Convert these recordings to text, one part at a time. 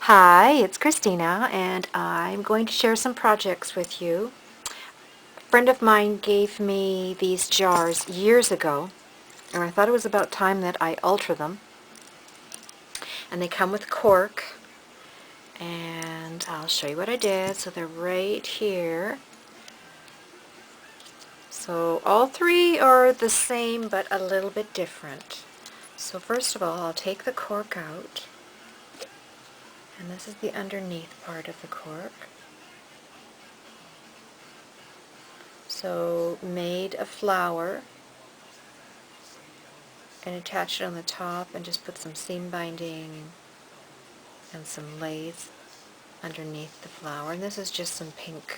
Hi, it's Christina, and I'm going to share some projects with you. A friend of mine gave me these jars years ago, and I thought it was about time that I alter them. And they come with cork, and I'll show you what I did. So they're right here. So all three are the same, but a little bit different. So first of all, I'll take the cork out, and this is the underneath part of the cork. So made a flower and attach it on the top and just put some seam binding and some lace underneath the flower. And this is just some pink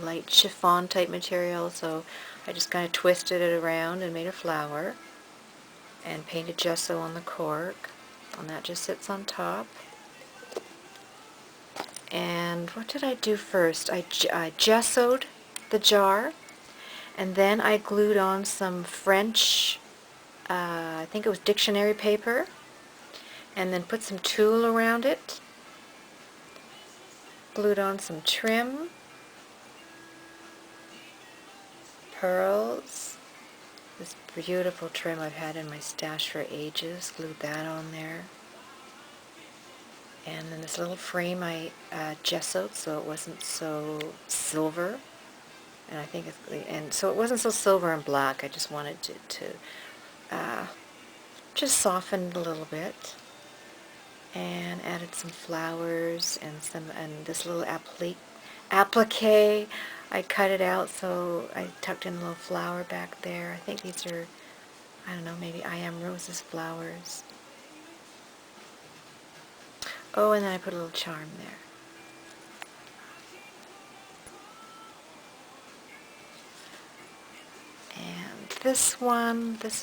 light chiffon type material, so I just kind of twisted it around and made a flower and painted gesso on the cork, and that just sits on top. And what did I do first? I gessoed the jar, and then I glued on some French, I think it was dictionary paper, and then put some tulle around it, glued on some trim, pearls, this beautiful trim I've had in my stash for ages, glued that on there, and then this little frame I gessoed so it wasn't so silver, and I think and so it wasn't so silver and black. I just wanted to just soften it a little bit, and added some flowers and this little applique. I cut it out, so I tucked in a little flower back there. I think these are, I don't know, maybe I Am Rose's flowers. Oh, and then I put a little charm there. And this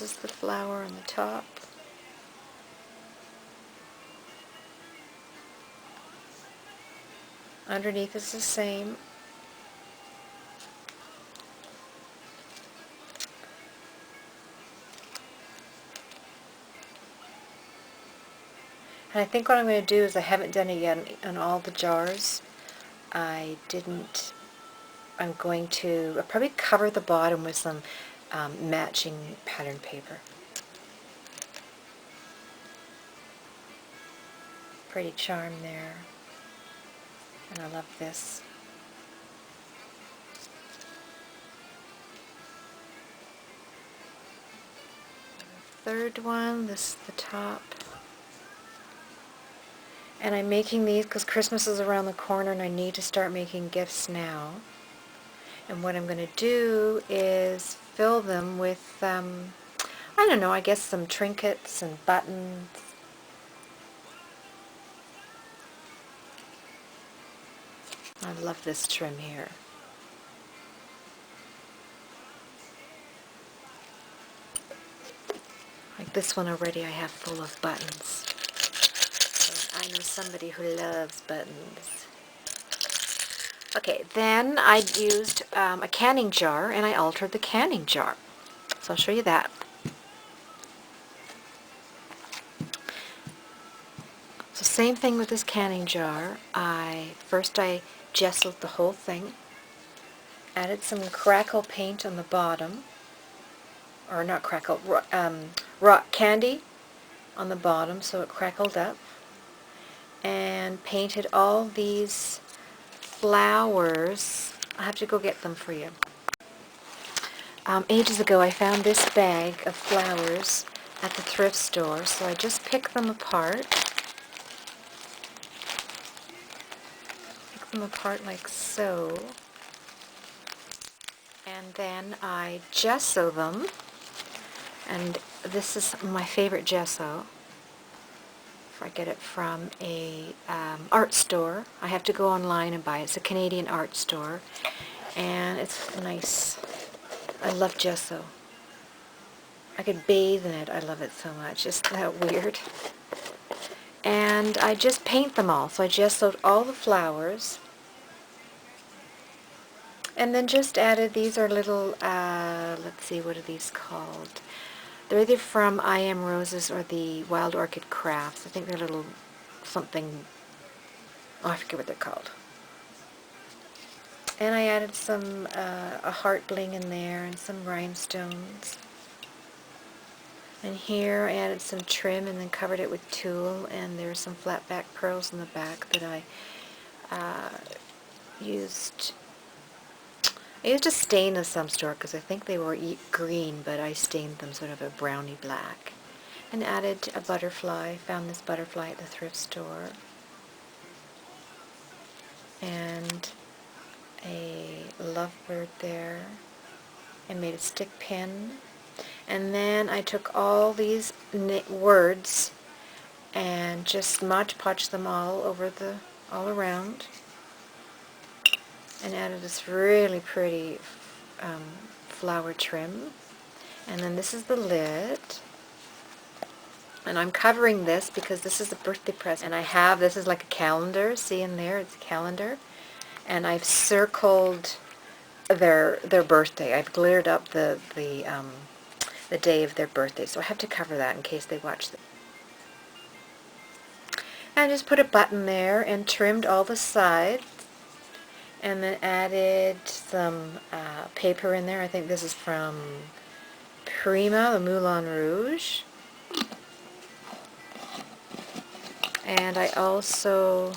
is the flower on the top. Underneath is the same. And I think what I'm going to do is, I haven't done it yet on all the jars. I'm going to I'll probably cover the bottom with some matching pattern paper. Pretty charm there. And I love this. Third one, this is the top. And I'm making these because Christmas is around the corner and I need to start making gifts now. And what I'm going to do is fill them with, I don't know, I guess some trinkets and buttons. I love this trim here. Like this one already I have full of buttons. So I know somebody who loves buttons. Okay, then I used a canning jar, and I altered the canning jar. So I'll show you that. So same thing with this canning jar. First I gessoed the whole thing, added some crackle paint on the bottom, or not crackle, rock candy on the bottom so it crackled up, and painted all these flowers. I have to go get them for you. Ages ago I found this bag of flowers at the thrift store, so I just picked them apart. Pick them apart like so. And then I gesso them, and this is my favorite gesso. If I get it from a art store. I have to go online and buy it. It's a Canadian art store, and it's nice. I love gesso. I could bathe in it. I love it so much. Isn't that weird? And I just paint them all. So I gessoed all the flowers, and then just added, these are little, let's see, what are these called? They're either from I Am Roses or the Wild Orchid Crafts. I think they're little something Oh, I forget what they're called. And I added some, a heart bling in there and some rhinestones. And here I added some trim and then covered it with tulle, and there's some flat back pearls in the back that I used. I used a stain of some sort because I think they were green, but I stained them sort of a browny black. And added a butterfly. Found this butterfly at the thrift store. And a lovebird there. And made a stick pin. And then I took all these words and just Mod Podged them all over all around. And added this really pretty flower trim. And then this is the lid. And I'm covering this because this is a birthday present. And this is like a calendar. See in there, it's a calendar. And I've circled their birthday. I've glittered up the day of their birthday. So I have to cover that in case they watch the. And just put a button there and trimmed all the sides. And then added some paper in there. I think this is from Prima, the Moulin Rouge. And I also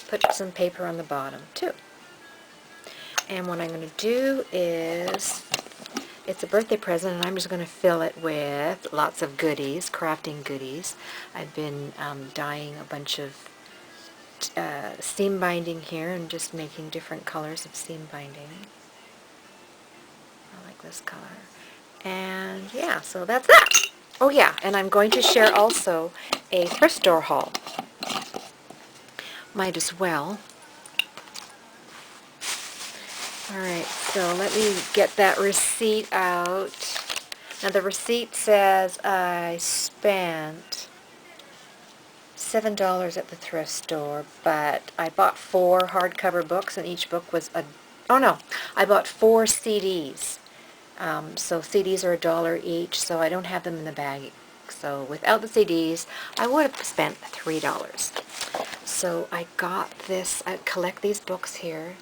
put some paper on the bottom too. And what I'm going to do is, it's a birthday present, and I'm just going to fill it with lots of goodies, crafting goodies. I've been dyeing a bunch of seam binding here and just making different colors of seam binding. I like this color. And yeah, so that's that. Oh yeah, and I'm going to share also a thrift store haul. Might as well. Alright, so let me get that receipt out. Now the receipt says I spent $7 at the thrift store, but I bought 4 hardcover books, and each book was I bought 4 CDs. So CDs are $1 each, so I don't have them in the bag. So without the CDs, I would have spent $3. So I got this, I collect these books here,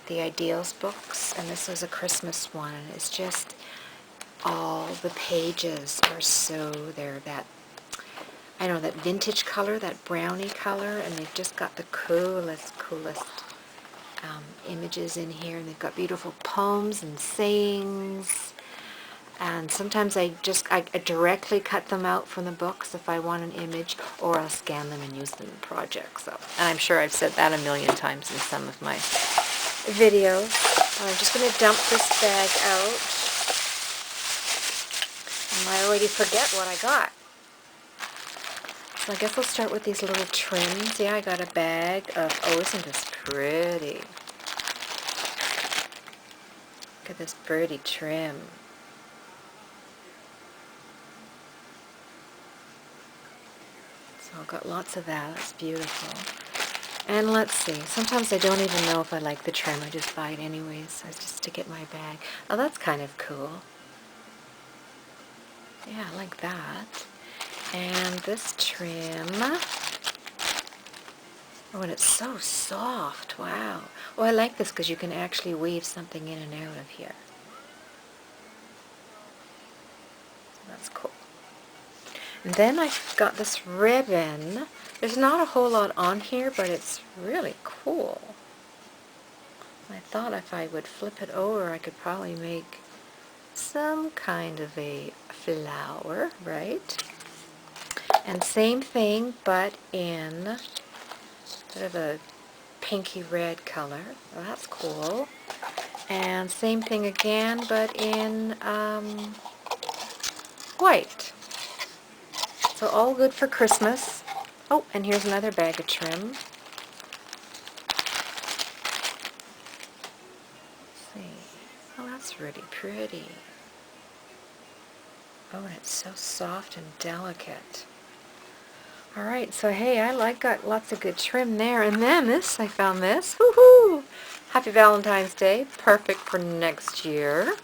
the Ideals books, and this was a Christmas one. It's just, all the pages are they're that, I don't know, that vintage color, that brownie color, and they've just got the coolest images in here, and they've got beautiful poems and sayings. And sometimes I directly cut them out from the books if I want an image, or I'll scan them and use them in projects. So, and I'm sure I've said that a million times in some of my videos. I'm just going to dump this bag out. And I already forget what I got. So I guess I'll start with these little trims. Yeah, I got a bag of, oh, isn't this pretty? Look at this birdie trim. So I've got lots of that. That's beautiful. And let's see. Sometimes I don't even know if I like the trim. I just buy it anyways. So just stick it in my bag. Oh, that's kind of cool. Yeah, I like that. And this trim. Oh, and it's so soft. Wow. Oh, I like this because you can actually weave something in and out of here. That's cool. And then I've got this ribbon. There's not a whole lot on here, but it's really cool. I thought if I would flip it over, I could probably make some kind of a flower, right? And same thing, but in sort of a pinky red color. Well, that's cool. And same thing again, but in white. So all good for Christmas. Oh, and here's another bag of trim. Let's see. Oh, that's really pretty. Oh, and it's so soft and delicate. Alright, so hey, got lots of good trim there. And then this, I found this. Woohoo! Happy Valentine's Day. Perfect for next year.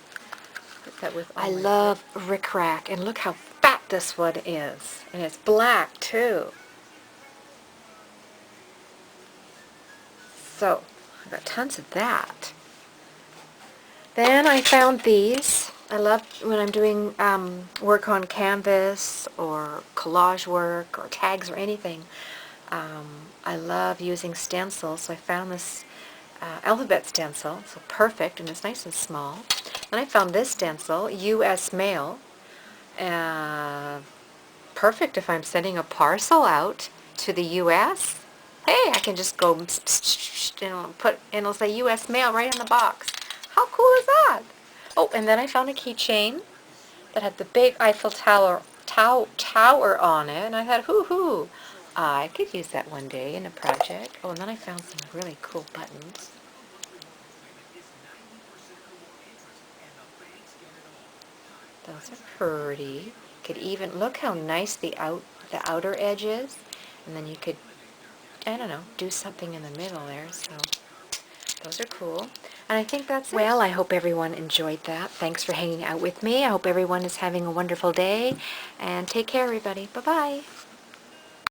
Put that with I love Rick Rack, and look how fat this one is. And it's black too. So, I got tons of that. Then I found these. I love when I'm doing work on canvas or collage work or tags or anything. I love using stencils, so I found this alphabet stencil, so perfect, and it's nice and small. Then I found this stencil, U.S. mail, uh, perfect if I'm sending a parcel out to the U.S. Hey, I can just go and it'll say U.S. mail right in the box. How cool is that? Oh, and then I found a keychain that had the big Eiffel Tower on it, and I thought, hoo-hoo, I could use that one day in a project. Oh, and then I found some really cool buttons. Those are pretty. Could even, look how nice the outer edge is, and then you could, I don't know, do something in the middle there, so those are cool. And I think that's it. Well, I hope everyone enjoyed that. Thanks for hanging out with me. I hope everyone is having a wonderful day, and take care, everybody. Bye-bye.